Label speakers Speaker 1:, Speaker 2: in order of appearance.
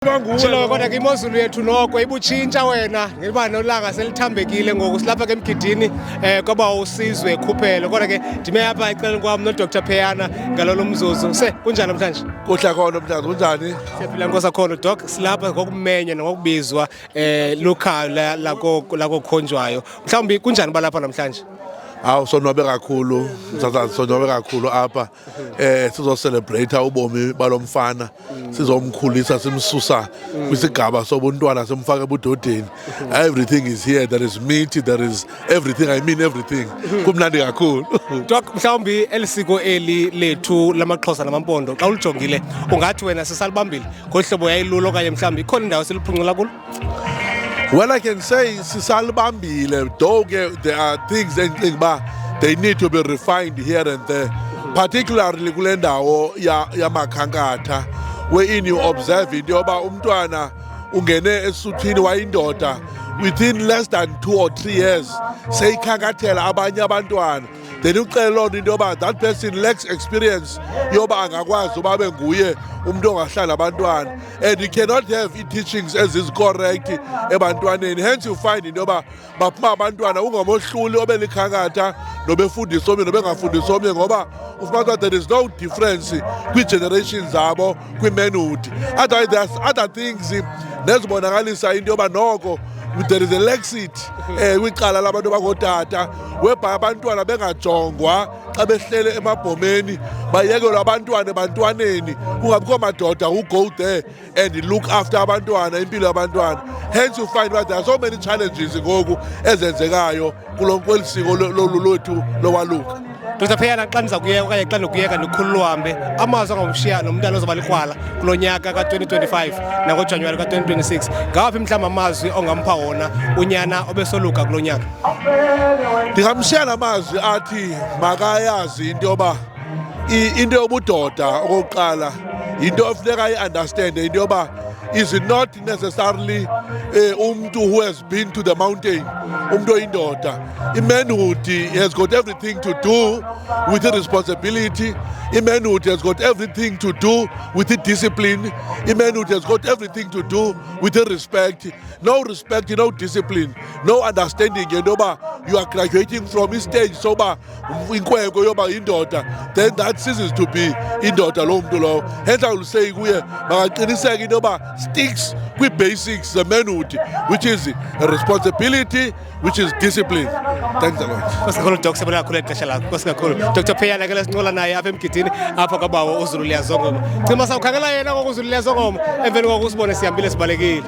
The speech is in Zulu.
Speaker 1: Chilo kodwa ke imozulu yethu noko ibutshintsha wena ngeliba nolanga selithambekile ngoku silapha ke emgidini kwaba usizwe khuphelo kodwa ke ndime apha eceleni kwam no Dr Pheyana ngalolo mzuzu kunjani namhlanje
Speaker 2: kuhle khona mntana kunjani
Speaker 1: siyaphila nkosakhona doc silapha ngokumenya nokubizwa lokhayo lakokhonjwayo mhlawumbi kunjani balapha namhlanje
Speaker 2: awu sonwabe kakhulu sonwabe kakhulu apha sizo celebrate ubomi balomfana sizomkhulisa simsusa kwisigaba sobuntwana simfaka ebudodeni everything is here, there is meat, there is everything, I mean everything kumnandi kakhulu
Speaker 1: doc mhlawumbi elisiko eli lethu lamaXhosa namampondo xa ulijongile ungathi wena sisalibambile ngohlobo yayilulo okanye mhlawumbi ikhona indawo siliphuncula kulo.
Speaker 2: Well, I can say sisalibambile, though there are things they need to be refined here and there, particularly kule ndawo yamakhankatha wherein you observe into yoba umntwana ungene esuthwini wayindoda within less than 2 or 3 years seyikhankathela abanye abantwana. Then ucela loo nto into yoba that person lacks experience yoba angakwazi uba abe nguye umuntu ongahlala abantwana, and you cannot have i-teachings ezizi-correct ebantwaneni. Hence you find into yoba baphuma abantwana ungamohluli obelikhankatha nobefundisa omnye nobengafundisa omnye, ngoba ufumana there is no difference kwii-generations zabo kwi-manhood. Otherwise there's other things nezibonakalisa into yoba noko there is a laxity kwicala labantu bangootata whereby abantwana bengajongwa xa behlele emabhomeni, bayekelwe abantwana ebantwaneni kungabikho madoda who go there and look after abantwana, impilo yabantwana. Hence you find that there are so many challenges ngoku ezenzekayo kweli siko lwethu lowaluka.
Speaker 1: Dr Pheyana, xa ndiza kuyeka okanye xa ndikuyeka ndikhulula uhambe amazwi angomshiya nomntana ozoba likrwala kulo nyaka ka-2025 nangoJanuwari ka-2026, ngawaphi mhlawumbi amazwi ongampha wona unyana obesoluka kulo nyaka?
Speaker 2: Ndingamshiya namazwi athi makayazi into yoba into yobudoda okokuqala into efuneka ayi-understande into yoba is not necessarily umntu who has been to the mountain, umntu oyindoda. I-manhood has got everything to do with the responsibility. I-manhood has got everything to do with the discipline. I-manhood has got everything to do with the respect. No respect, no discipline, no understanding into yoba you are graduating from a stage soba inkwenkwe yoba indoda, then that ceases to be indoda lo mntu lowo. Hence I will say kuye makaqiniseke into yoba sticks kwi-basics the manhood, which is a responsibility, which is discipline. Thanks a lot.
Speaker 1: Nkosi Doc, sebona kakhulu ixesha lakho. Nkosi kakhulu. Dr Pheyana ke lesincola naye apha emgidini apha kwabawo uZulu Liyazongoma. Cima sawukhangela yena ngoku uZulu Liyazongoma emveni kokusibone sihambile sibalekile.